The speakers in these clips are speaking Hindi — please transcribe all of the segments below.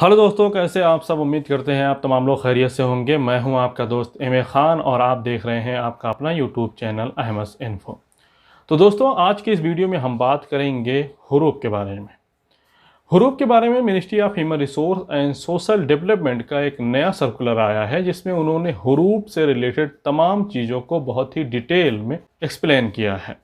हेलो दोस्तों, कैसे आप सब। उम्मीद करते हैं आप तमाम लोग खैरियत से होंगे। मैं हूं आपका दोस्त एम खान और आप देख रहे हैं आपका अपना यूट्यूब चैनल अहमद इन्फो। तो दोस्तों, आज की इस वीडियो में हम बात करेंगे हुरूप के बारे में। हुरूप के बारे में ministry of human resource and social development का एक नया सर्कुलर आया है, जिसमें उन्होंने हुरूप से रिलेटेड तमाम चीज़ों को बहुत ही डिटेल में एक्सप्लेन किया है।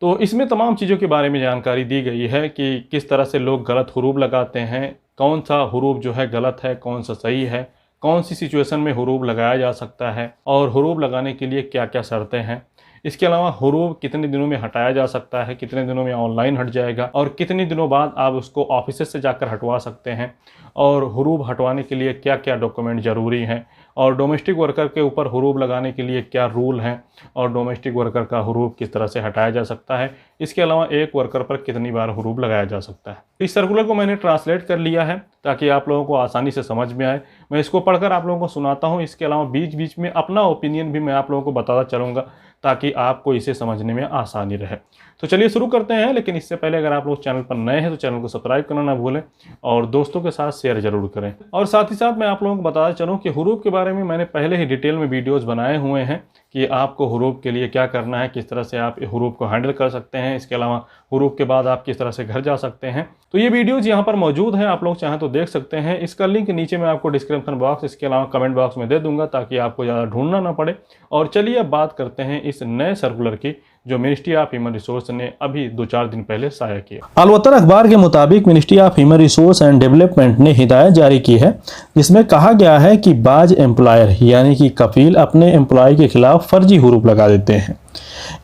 तो इसमें तमाम चीज़ों के बारे में जानकारी दी गई है कि किस तरह से लोग गलत हुरूप लगाते हैं, कौन सा हुरूप जो है गलत है, कौन सा सही है, कौन सी सिचुएशन में हुरूप लगाया जा सकता है और हुरूप लगाने के लिए क्या क्या शर्तें हैं। इसके अलावा हुरूप कितने दिनों में हटाया जा सकता है, कितने दिनों में ऑनलाइन हट जाएगा और कितने दिनों बाद आप उसको ऑफिस से जाकर हटवा सकते हैं, और हुरूप हटवाने के लिए क्या क्या डॉक्यूमेंट ज़रूरी हैं, और डोमेस्टिक वर्कर के ऊपर हुरूप लगाने के लिए क्या रूल हैं, और डोमेस्टिक वर्कर का हुरूप किस तरह से हटाया जा सकता है। इसके अलावा एक वर्कर पर कितनी बार हुरूप लगाया जा सकता है। इस सर्कुलर को मैंने ट्रांसलेट कर लिया है ताकि आप लोगों को आसानी से समझ में आए। मैं इसको पढ़कर आप लोगों को सुनाता हूँ। इसके अलावा बीच बीच में अपना ओपिनियन भी मैं आप लोगों को बताता चलूँगा ताकि आपको इसे समझने में आसानी रहे। तो चलिए शुरू करते हैं। लेकिन इससे पहले अगर आप लोग चैनल पर नए हैं तो चैनल को सब्सक्राइब करना ना भूलें और दोस्तों के साथ शेयर जरूर करें। और साथ ही साथ मैं आप लोगों को बताता चलूँ कि हुरूप के बारे में मैंने पहले ही डिटेल में वीडियोज़ बनाए हुए हैं कि आपको हुरूप के लिए क्या करना है, किस तरह से आप हुरूप को हैंडल कर सकते हैं। इसके अलावा हुरूप के बाद आप किस तरह से घर जा सकते हैं। तो ये वीडियोज़ यहाँ पर मौजूद हैं, आप लोग चाहें तो देख सकते हैं। इसका लिंक नीचे मैं आपको डिस्क्रिप्शन बॉक्स, इसके अलावा कमेंट बॉक्स में दे दूंगा ताकि आपको ज़्यादा ढूंढना ना पड़े। और चलिए अब बात करते हैं इस नए सर्कुलर की जो मिनिस्ट्री ऑफ ह्यूमन रिसोर्स ने अभी 2-4 दिन पहले शाया किया। अलवतन अखबार के मुताबिक ministry of human resource and development ने हिदायत जारी की है, जिसमें कहा गया है कि बाज एम्प्लॉयर यानी कि कफील अपने एम्प्लॉय के खिलाफ फर्जी हुरूप लगा देते हैं।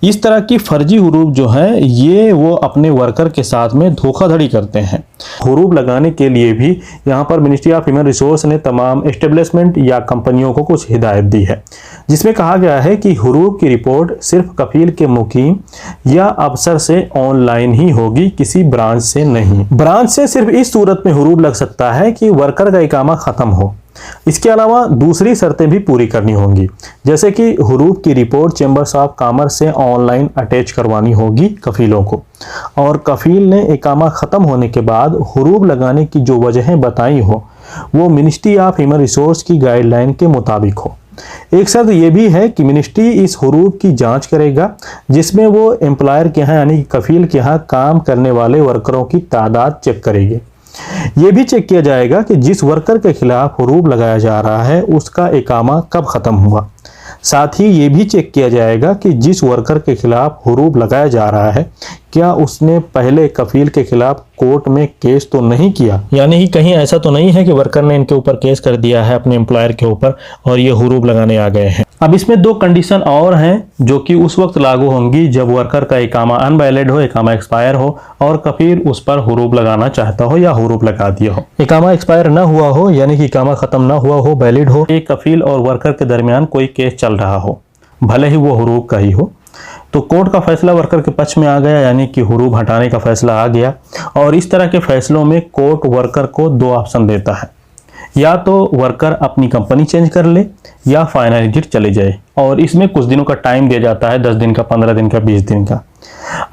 इस तरह की फर्जी हुरूप जो है ये वो अपने वर्कर के साथ में धोखाधड़ी करते हैं। हुरूप लगाने के लिए भी यहाँ पर मिनिस्ट्री ऑफ ह्यूमन रिसोर्स ने तमाम एस्टेब्लिशमेंट या कंपनियों को कुछ हिदायत दी है, जिसमें कहा गया है कि हुरूप की रिपोर्ट सिर्फ कफील के मुकीम या अफसर से ऑनलाइन ही होगी, किसी ब्रांच से नहीं। ब्रांच से सिर्फ इस सूरत में हुरूप लग सकता है कि वर्कर का इकामा खत्म हो। इसके अलावा दूसरी शर्तें भी पूरी करनी होंगी, जैसे कि हुरूप की रिपोर्ट चैम्बर्स ऑफ कॉमर्स से ऑनलाइन अटैच करवानी होगी कफीलों को, और कफील ने इकामा ख़त्म होने के बाद हुरूप लगाने की जो वजहें बताई हो वो मिनिस्ट्री ऑफ ह्यूमन रिसोर्स की गाइडलाइन के मुताबिक हो। एक शर्त यह भी है कि मिनिस्ट्री इस हुरूप की जांच करेगा जिसमें वो एम्प्लॉयर के यहाँ यानी कफील के यहाँ काम करने वाले वर्करों की तादाद चेक करेगी। ये भी चेक किया जाएगा कि जिस वर्कर के खिलाफ हुरूप लगाया जा रहा है उसका इकामा कब ख़त्म हुआ। साथ ही ये भी चेक किया जाएगा कि जिस वर्कर के खिलाफ हुरूप लगाया जा रहा है क्या उसने पहले कफील के खिलाफ कोर्ट में केस तो नहीं किया, यानी कि कहीं ऐसा तो नहीं है कि वर्कर ने इनके ऊपर केस कर दिया है अपने एम्प्लॉयर के ऊपर और ये हुरूप लगाने आ गए हैं। अब इसमें 2 कंडीशन और हैं जो कि उस वक्त लागू होंगी जब वर्कर का इकामा अनवैलिड हो, इकामा एक्सपायर हो और कफील उस पर हुरूप लगाना चाहता हो या हुरूप लगा दिया हो। इकामा एक्सपायर ना हुआ हो यानी कि इकामा खत्म ना हुआ हो, वैलिड हो, एक कफील और वर्कर के दरमियान कोई केस चल रहा हो, भले ही वो हुरूप का ही हो, तो कोर्ट का फैसला वर्कर के पक्ष में आ गया यानी कि हुरूप हटाने का फैसला आ गया। और इस तरह के फैसलों में कोर्ट वर्कर को 2 ऑप्शन देता है, या तो वर्कर अपनी कंपनी चेंज कर ले या फाइनल एग्जिट चले जाए, और इसमें कुछ दिनों का टाइम दिया जाता है, 10 दिन का, 15 दिन का, 20 दिन का।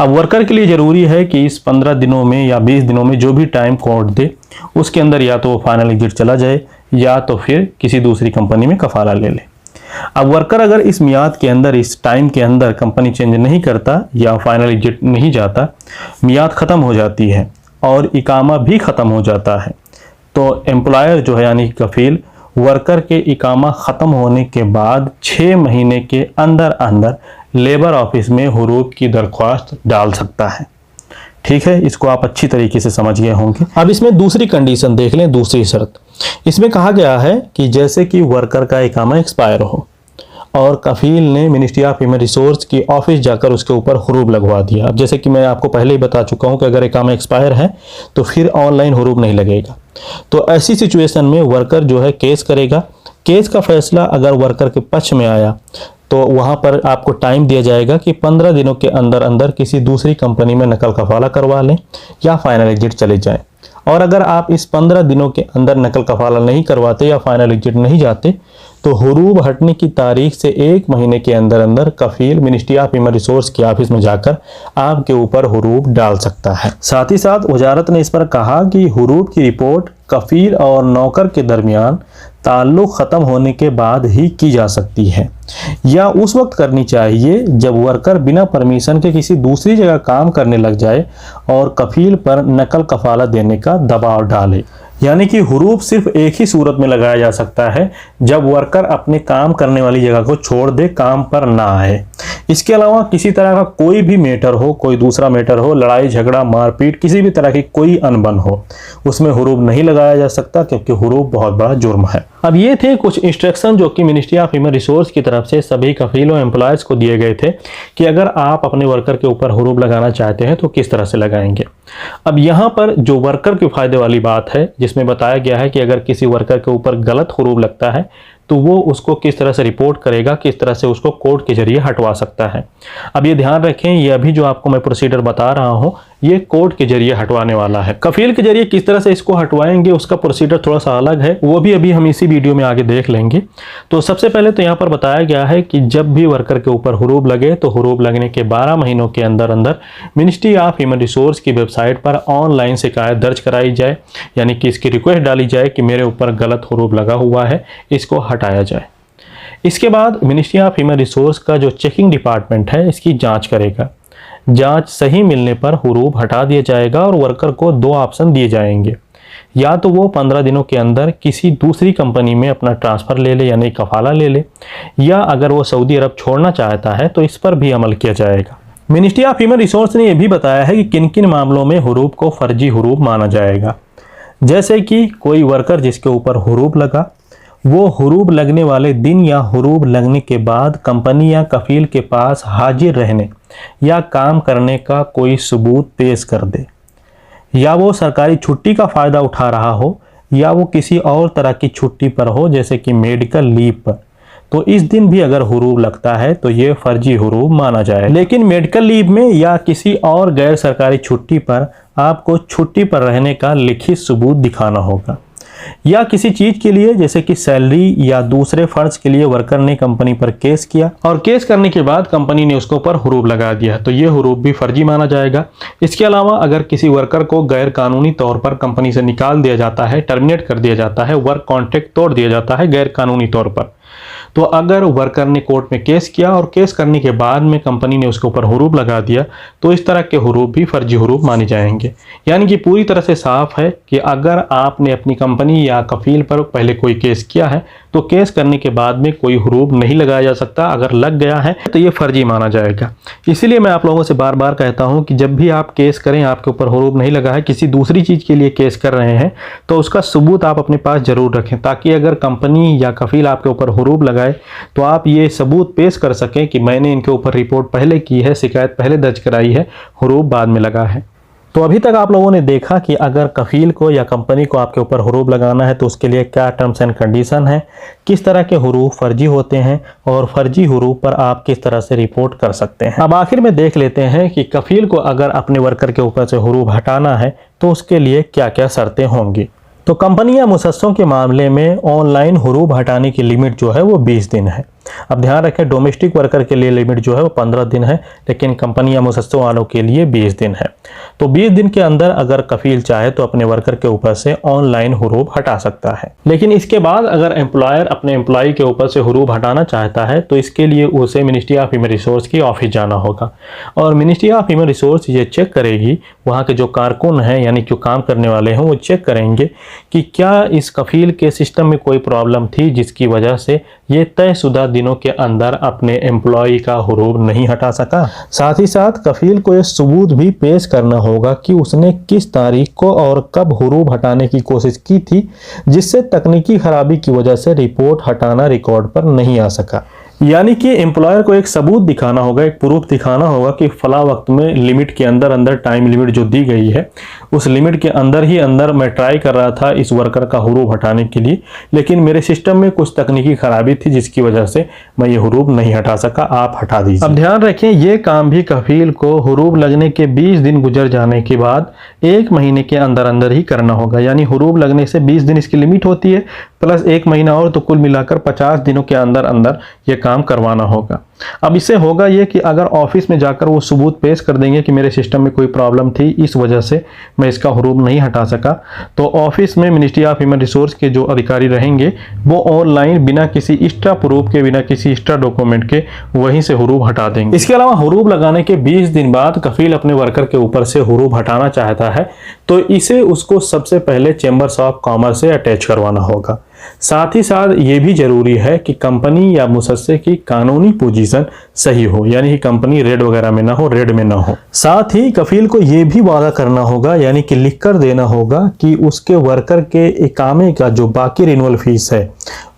अब वर्कर के लिए ज़रूरी है कि इस 15 दिनों में या 20 दिनों में जो भी टाइम कोर्ट दे उसके अंदर या तो फाइनल एग्जिट चला जाए या तो फिर किसी दूसरी कंपनी में कफाला ले ले। अब वर्कर अगर इस मियाद के अंदर, इस टाइम के अंदर कंपनी चेंज नहीं करता या फाइनल एग्जिट नहीं जाता, मियाद ख़त्म हो जाती है और इकामा भी ख़त्म हो जाता है, तो एम्प्लॉयर जो है यानी कफील वर्कर के इकामा ख़त्म होने के बाद 6 महीने के अंदर अंदर लेबर ऑफिस में हुरूप की दरख्वास्त डाल सकता है। ठीक है, इसको आप अच्छी तरीके से समझ गए होंगे। अब इसमें दूसरी कंडीशन देख लें, दूसरी शर्त। इसमें कहा गया है कि जैसे कि वर्कर का इकामा एक्सपायर हो और कफील ने मिनिस्ट्री ऑफ ह्यूमन रिसोर्स की ऑफिस जाकर उसके ऊपर हुरूप लगवा दिया। अब जैसे कि मैं आपको पहले ही बता चुका हूं कि अगर इकामा एक्सपायर है तो फिर ऑनलाइन हुरूप नहीं लगेगा। तो ऐसी सिचुएशन में वर्कर जो है केस करेगा। केस का फैसला अगर वर्कर के पक्ष में आया तो वहां पर आपको टाइम दिया जाएगा कि 15 दिनों के अंदर अंदर किसी दूसरी कंपनी में नकल कफाला करवा लें या फाइनल एग्जिट चले जाएं। और अगर आप इस 15 दिनों के अंदर नकल कफाला नहीं करवाते या फाइनल एग्जिट नहीं जाते तो हुरूब हटने की तारीख से 1 महीने के अंदर अंदर कफील मिनिस्ट्री ऑफ ह्यूमन रिसोर्स के ऑफिस में जाकर आपके ऊपर हुरूब डाल सकता है। साथ ही साथ वजारत ने इस पर कहा कि हुरूब की रिपोर्ट कफील और नौकर के दरमियान ताल्लुक ख़त्म होने के बाद ही की जा सकती है या उस वक्त करनी चाहिए जब वर्कर बिना परमिशन के किसी दूसरी जगह काम करने लग जाए और कफील पर नकल कफाला देने का दबाव डाले। यानी कि हुरूब सिर्फ एक ही सूरत में लगाया जा सकता है जब वर्कर अपने काम करने वाली जगह को छोड़ दे, काम पर ना आए। इसके अलावा किसी तरह का कोई भी मैटर हो, कोई दूसरा मैटर हो, लड़ाई झगड़ा मारपीट, किसी भी तरह की कोई अनबन हो, उसमें हुरूब नहीं लगाया जा सकता क्योंकि हुरूब बहुत बड़ा जुर्म है। अब ये थे कुछ इंस्ट्रक्शन जो कि मिनिस्ट्री ऑफ ह्यूमन रिसोर्स की तरफ से सभी कफीलों एम्प्लॉयज़ को दिए गए थे कि अगर आप अपने वर्कर के ऊपर हुरूब लगाना चाहते हैं तो किस तरह से लगाएंगे। अब यहाँ पर जो वर्कर के फायदे वाली बात है जिसमें बताया गया है कि अगर किसी वर्कर के ऊपर गलत हुरूब लगता है तो वो उसको किस तरह से रिपोर्ट करेगा, किस तरह से उसको कोर्ट के जरिए हटवा सकता है। अब ये ध्यान रखें, ये अभी जो आपको मैं प्रोसीजर बता रहा हूँ ये कोर्ट के जरिए हटवाने वाला है। कफील के जरिए किस तरह से इसको हटवाएंगे उसका प्रोसीजर थोड़ा सा अलग है, वो भी अभी हम इसी वीडियो में आगे देख लेंगे। तो सबसे पहले तो यहाँ पर बताया गया है कि जब भी वर्कर के ऊपर हुरूब लगे तो हुरूब लगने के 12 महीनों के अंदर अंदर मिनिस्ट्री ऑफ ह्यूमन रिसोर्स की वेबसाइट पर ऑनलाइन शिकायत दर्ज कराई जाए, यानी कि इसकी रिक्वेस्ट डाली जाए कि मेरे ऊपर गलत हुरूब लगा हुआ है, इसको हटाया जाए। इसके बाद मिनिस्ट्री ऑफ ह्यूमन रिसोर्स का जो चेकिंग डिपार्टमेंट है इसकी जांच करेगा। जांच सही मिलने पर हुरूब हटा दिया जाएगा और वर्कर को 2 ऑप्शन दिए जाएंगे, या तो वो 15 दिनों के अंदर किसी दूसरी कंपनी में अपना ट्रांसफ़र ले ले यानी कफाला ले ले, या अगर वो सऊदी अरब छोड़ना चाहता है तो इस पर भी अमल किया जाएगा। मिनिस्ट्री ऑफ ह्यूमन रिसोर्स ने यह भी बताया है कि किन किन मामलों में हुरूब को फर्जी हुरूब माना जाएगा। जैसे कि कोई वर्कर जिसके ऊपर हुरूब लगा वो हुरूब लगने वाले दिन या हुरूब लगने के बाद कंपनी या कफील के पास हाजिर रहने या काम करने का कोई सबूत पेश कर दे, या वो सरकारी छुट्टी का फ़ायदा उठा रहा हो या वो किसी और तरह की छुट्टी पर हो जैसे कि मेडिकल लीव पर, तो इस दिन भी अगर हुरूब लगता है तो ये फर्जी हुरूब माना जाए। लेकिन मेडिकल लीव में या किसी और गैर सरकारी छुट्टी पर आपको छुट्टी पर रहने का लिखित सबूत दिखाना होगा, या किसी चीज के लिए जैसे कि सैलरी या दूसरे फर्ज के लिए वर्कर ने कंपनी पर केस किया और केस करने के बाद कंपनी ने उसके ऊपर हुरूब लगा दिया तो ये हुरूब भी फर्जी माना जाएगा। इसके अलावा अगर किसी वर्कर को गैर कानूनी तौर पर कंपनी से निकाल दिया जाता है, टर्मिनेट कर दिया जाता है, वर्क कॉन्ट्रैक्ट तोड़ दिया जाता है गैर कानूनी तौर पर, तो अगर वर्कर ने कोर्ट में केस किया और केस करने के बाद में कंपनी ने उसके ऊपर हुरूब लगा दिया तो इस तरह के हुरूब भी फर्जी हुरूब माने जाएंगे। यानी कि पूरी तरह से साफ है कि अगर आपने अपनी कंपनी या कफील पर पहले कोई केस किया है तो केस करने के बाद में कोई हुरूब नहीं लगाया जा सकता, अगर लग गया है तो ये फर्जी माना जाएगा। इसीलिए मैं आप लोगों से बार बार कहता हूँ कि जब भी आप केस करें, आपके ऊपर हुरूब नहीं लगा है, किसी दूसरी चीज़ के लिए केस कर रहे हैं तो उसका सबूत आप अपने पास जरूर रखें, ताकि अगर कंपनी या कफील आपके ऊपर हुरूब लगाए तो आप ये सबूत पेश कर सकें कि मैंने इनके ऊपर रिपोर्ट पहले की है, शिकायत पहले दर्ज कराई है, हुरूब बाद में लगा है। तो अभी तक आप लोगों ने देखा कि अगर कफील को या कंपनी को आपके ऊपर हुरूब लगाना है तो उसके लिए क्या टर्म्स एंड कंडीशन है, किस तरह के हुरूब फर्जी होते हैं और फर्जी हुरूब पर आप किस तरह से रिपोर्ट कर सकते हैं। अब आखिर में देख लेते हैं कि कफील को अगर अपने वर्कर के ऊपर से हुरूब हटाना है तो उसके लिए क्या क्या शर्तें होंगी। तो कंपनी या मुसस्सों के मामले में ऑनलाइन हुरूब हटाने की लिमिट जो है वो 20 दिन है। अब ध्यान रखें, डोमेस्टिक वर्कर के लिए लिमिट जो है वो 15 दिन है, लेकिन कंपनी या मुसस्सों वालों के लिए 20 दिन है। तो 20 दिन के अंदर अगर कफील चाहे तो अपने वर्कर के ऊपर से ऑनलाइन हुरूब हटा सकता है। लेकिन इसके बाद अगर एम्प्लॉयर अपने एम्प्लॉय के ऊपर से हुरूब हटाना चाहता है तो इसके लिए उसे मिनिस्ट्री ऑफ ह्यूमन रिसोर्स की ऑफिस जाना होगा और मिनिस्ट्री ऑफ ह्यूमन रिसोर्स ये चेक करेगी, वहाँ के जो कारकुन हैं यानी जो काम करने वाले हैं वो चेक करेंगे कि क्या इस कफील के सिस्टम में कोई प्रॉब्लम थी जिसकी वजह से ये तयशुदा दिनों के अंदर अपने एम्प्लॉय का हुरूब नहीं हटा सका। साथ ही साथ कफील को ये सबूत भी पेश करना होगा कि उसने किस तारीख को और कब हुरूब हटाने की कोशिश की थी जिससे तकनीकी खराबी की वजह से रिपोर्ट हटाना रिकॉर्ड पर नहीं आ सका। यानी कि एम्प्लॉयर को एक सबूत दिखाना होगा, एक प्रूफ दिखाना होगा कि फला वक्त में लिमिट के अंदर अंदर, टाइम लिमिट जो दी गई है उस लिमिट के अंदर ही अंदर मैं ट्राई कर रहा था इस वर्कर का हुरूब हटाने के लिए, लेकिन मेरे सिस्टम में कुछ तकनीकी खराबी थी जिसकी वजह से मैं ये हुरूब नहीं हटा सका, आप हटा दीजिए। अब ध्यान रखें, ये काम भी कफील को हुरूब लगने के 20 दिन गुजर जाने के बाद 1 महीने के अंदर अंदर ही करना होगा। यानी हुरूब लगने से 20 दिन इसकी लिमिट होती है, प्लस 1 महीना और, तो कुल मिलाकर 50 दिनों के अंदर अंदर ये काम करवाना होगा। अब इससे होगा ये कि अगर ऑफिस में जाकर वो सबूत पेश कर देंगे कि मेरे सिस्टम में कोई प्रॉब्लम थी, इस वजह से मैं इसका हुरूब नहीं हटा सका, तो ऑफिस में मिनिस्ट्री ऑफ ह्यूमन रिसोर्स के जो अधिकारी रहेंगे वो ऑनलाइन बिना किसी एक्स्ट्रा प्रूफ के, बिना किसी एक्स्ट्रा डॉक्यूमेंट के वहीं से हुरूब हटा देंगे। इसके अलावा हुरूब लगाने के 20 दिन बाद कफील अपने वर्कर के ऊपर से हुरूब हटाना चाहता है तो इसे उसको सबसे पहले चैम्बर्स ऑफ कॉमर्स से अटैच करवाना होगा। साथ ही साथ ये भी जरूरी है कि कंपनी या मुसस्से की कानूनी पोजीशन सही हो, यानी कि कंपनी रेड वगैरह में ना हो, रेड में ना हो। साथ ही कफील को ये भी वादा करना होगा, यानी कि लिख कर देना होगा कि उसके वर्कर के इकामे का जो बाकी रिन्यूअल फीस है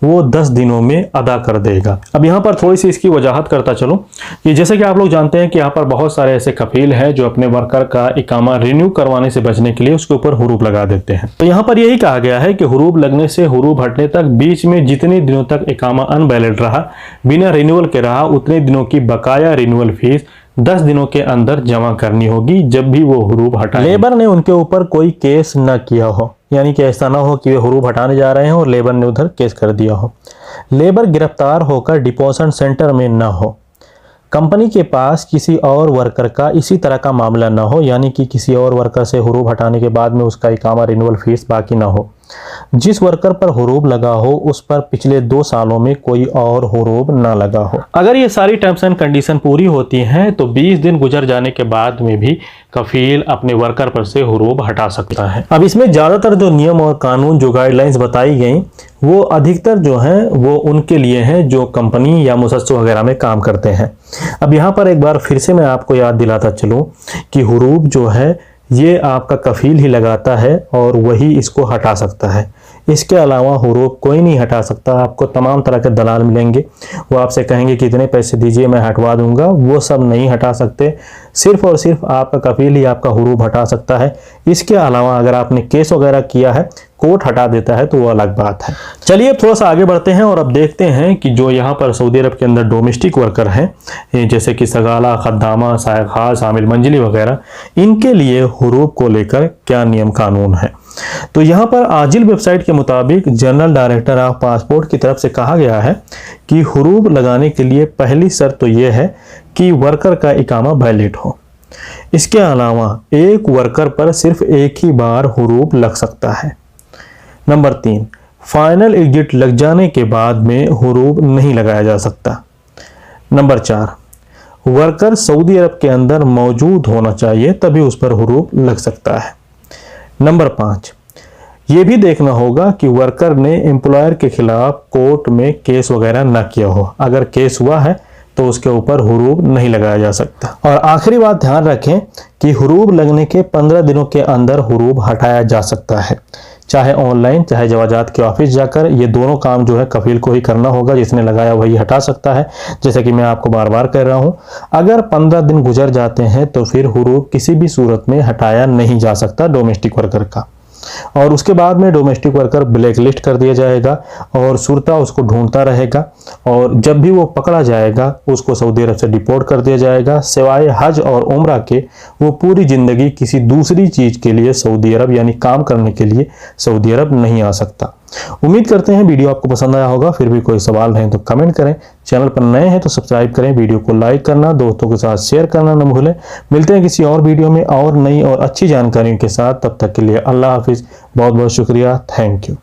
वो 10 दिनों में अदा कर देगा। अब यहाँ पर थोड़ी सी इसकी वजाहत करता चलो कि जैसे कि आप लोग जानते हैं कि यहाँ पर बहुत सारे ऐसे कफील हैं जो अपने वर्कर का इकामा रिन्यू करवाने से बचने के लिए उसके ऊपर हुरूब लगा देते हैं। तो यहाँ पर यही कहा गया है कि हुरूब लगने से हुरूब हटने तक बीच में जितने दिनों तक इकामा अनवैलिड रहा, बिना रिन्यूअल के रहा, उतने दिनों की बकाया रिन्यूअल फीस 10 दिनों के अंदर जमा करनी होगी जब भी वो हुरूब हटाए। लेबर ने उनके ऊपर कोई केस न किया हो, यानी कि ऐसा ना हो कि वे हुरूब हटाने जा रहे हैं और लेबर ने उधर केस कर दिया हो। लेबर गिरफ्तार होकर डिपोजिशन सेंटर में ना हो। कंपनी के पास किसी और वर्कर का इसी तरह का मामला ना हो, यानी कि किसी और वर्कर से हुरूब हटाने के बाद में उसका इकामा रिन्यूअल फीस बाकी ना हो। जिस वर्कर पर हुरूब लगा हो उस पर पिछले 2 सालों में कोई और हुरूब ना लगा हो। अगर ये सारी टर्म्स एंड कंडीशन पूरी होती हैं तो 20 दिन गुजर जाने के बाद में भी कफील अपने वर्कर पर से हुरूब हटा सकता है। अब इसमें ज़्यादातर जो नियम और कानून, जो गाइडलाइंस बताई गई, वो अधिकतर जो हैं वो उनके लिए हैं जो कंपनी या मुसस्से वगैरह में काम करते हैं। अब यहाँ पर एक बार फिर से मैं आपको याद दिलाता चलूँ कि हुरूब जो है ये आपका कफील ही लगाता है और वही इसको हटा सकता है। इसके अलावा हुरूब कोई नहीं हटा सकता। आपको तमाम तरह के दलाल मिलेंगे, वो आपसे कहेंगे कि इतने पैसे दीजिए मैं हटवा दूंगा, वो सब नहीं हटा सकते। सिर्फ और सिर्फ आपका कफील ही आपका हुरूब हटा सकता है। इसके अलावा अगर आपने केस वगैरह किया है, कोर्ट हटा देता है तो वो अलग बात है। चलिए अब थोड़ा सा आगे बढ़ते हैं और अब देखते हैं कि जो यहाँ पर सऊदी अरब के अंदर डोमेस्टिक वर्कर हैं, जैसे कि सगाला, खद्दामा, सायखा, शामिल मंजिली वगैरह, इनके लिए हुरूब को लेकर क्या नियम कानून है। तो यहाँ पर आजिल वेबसाइट के मुताबिक जनरल डायरेक्टर ऑफ पासपोर्ट की तरफ से कहा गया है कि हुरूब लगाने के लिए पहली शर्त तो ये है कि वर्कर का इकामा वैलिड हो। इसके अलावा एक वर्कर पर सिर्फ एक ही बार हुरूब लग सकता है। नंबर 3, फाइनल एग्जिट लग जाने के बाद में हुरूब नहीं लगाया जा सकता। नंबर 4, वर्कर सऊदी अरब के अंदर मौजूद होना चाहिए तभी उस पर हुरूब लग सकता है। नंबर 5, ये भी देखना होगा कि वर्कर ने एम्प्लॉयर के खिलाफ कोर्ट में केस वगैरह ना किया हो। अगर केस हुआ है तो उसके ऊपर हुरूब नहीं लगाया जा सकता। और आखिरी बात ध्यान रखें कि हुरूब लगने के 15 दिनों के अंदर हुरूब हटाया जा सकता है, चाहे ऑनलाइन चाहे जवाजात के ऑफिस जाकर। ये दोनों काम जो है कफील को ही करना होगा, जिसने लगाया वही हटा सकता है। जैसे कि मैं आपको बार बार कह रहा हूँ, अगर 15 दिन गुजर जाते हैं तो फिर हुरूब किसी भी सूरत में हटाया नहीं जा सकता डोमेस्टिक वर्कर का। और उसके बाद में डोमेस्टिक वर्कर ब्लैक लिस्ट कर दिया जाएगा और शुरता उसको ढूंढता रहेगा, और जब भी वो पकड़ा जाएगा उसको सऊदी अरब से डिपोर्ट कर दिया जाएगा। सिवाय हज और उम्रा के वो पूरी ज़िंदगी किसी दूसरी चीज़ के लिए सऊदी अरब, यानी काम करने के लिए सऊदी अरब नहीं आ सकता। उम्मीद करते हैं वीडियो आपको पसंद आया होगा। फिर भी कोई सवाल है तो कमेंट करें। चैनल पर नए हैं तो सब्सक्राइब करें, वीडियो को लाइक करना, दोस्तों के साथ शेयर करना न भूलें। मिलते हैं किसी और वीडियो में और नई और अच्छी जानकारियों के साथ। तब तक के लिए अल्लाह हाफिज़। बहुत बहुत शुक्रिया, थैंक यू।